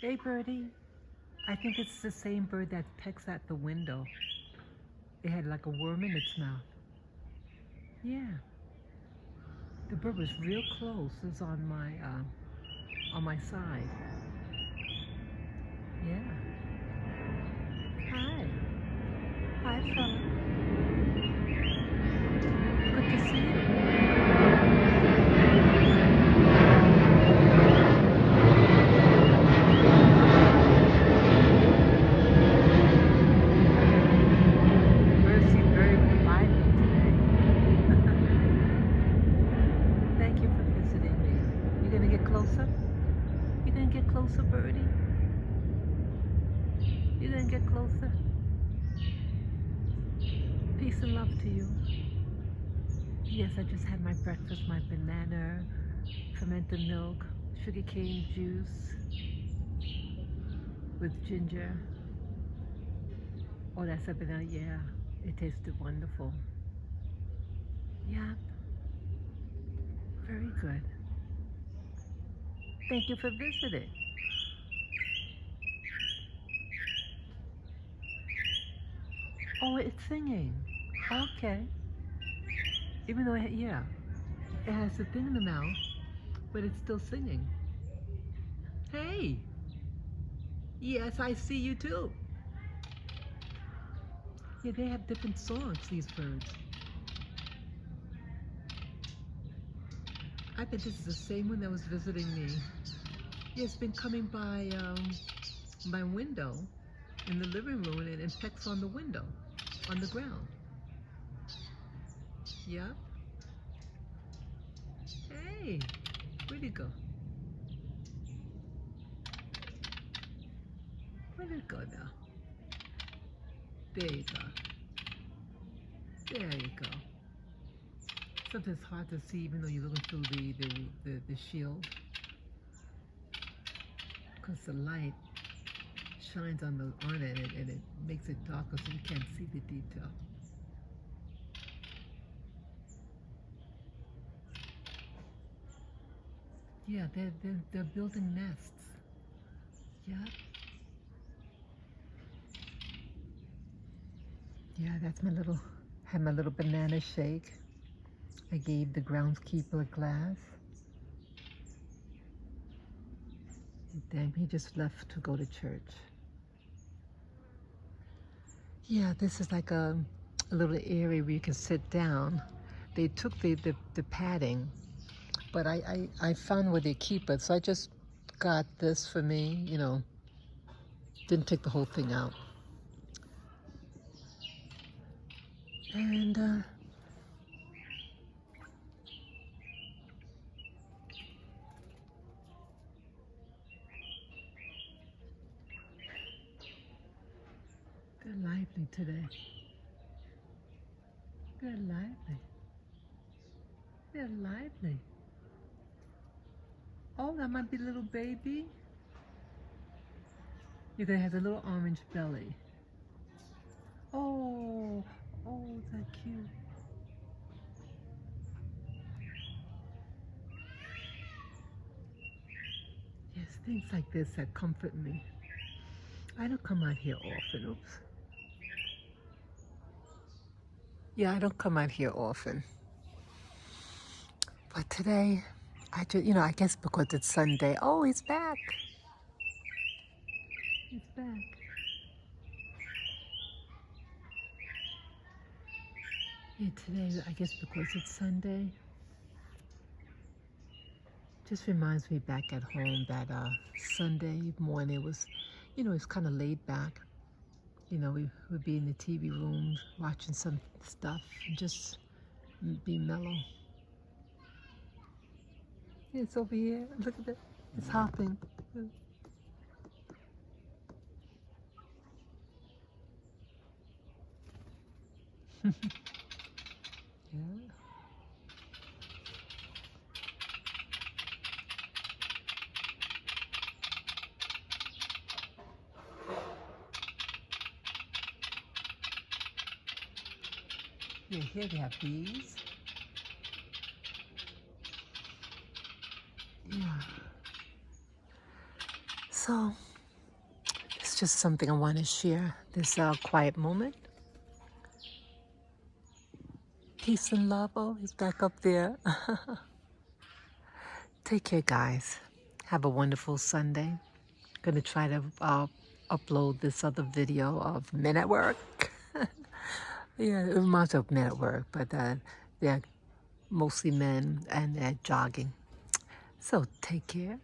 Hey, birdie. I think it's the same bird that pecks at the window. It had like a worm in its mouth. Yeah, the bird was real close. It was on my side. Yeah. Hi. Hi, fella. Good to see you. The birds seem very lively today. Thank you for visiting me. You gonna get closer? You gonna get closer, birdie? You gonna get closer? Peace and love to you. Yes, I just had my breakfast, my banana, fermented milk, sugarcane juice with ginger. Oh, that's a banana. Yeah, it tasted wonderful. Yeah, very good. Thank you for visiting. Oh, it's singing. Okay. Even though, yeah, it has a thing in the mouth, but it's still singing. Hey, yes, I see you too. Yeah, they have different songs, these birds. I bet this is the same one that was visiting me. Yeah, it's been coming by my window in the living room and pecks on the window, on the ground. Yep. Hey, where'd it go? Where'd it go now? There you go. There you go. Sometimes it's hard to see even though you're looking through the shield because the light shines on it and it makes it darker so you can't see the detail. Yeah, they're building nests. Yeah. Yeah, that's had my little banana shake. I gave the groundskeeper a glass. And then he just left to go to church. Yeah, this is like a little area where you can sit down. They took the padding, but I found where they keep it, so I just got this for me, didn't take the whole thing out. And they're lively today. They're lively. They're lively. Oh, that might be a little baby. You're gonna have a little orange belly. Oh, oh, that cute. Yes, things like this that comfort me. I don't come out here often. Oops. Yeah, I don't come out here often. But today, I just, I guess because it's Sunday. Oh, he's back. He's back. Yeah, today, I guess because it's Sunday, just reminds me back at home that Sunday morning was, it's kind of laid back. We would be in the TV room watching some stuff and just be mellow. Yeah, it's over here. Look at it. It's hopping. Yeah. Yeah, here they have bees. Yeah. So just something I want to share. This quiet moment. Peace and love. Oh, he's back up there. Take care, guys. Have a wonderful Sunday. Gonna try to upload this other video of men at work. Yeah, it reminds me of men at work, but they're mostly men and they're jogging. So take care.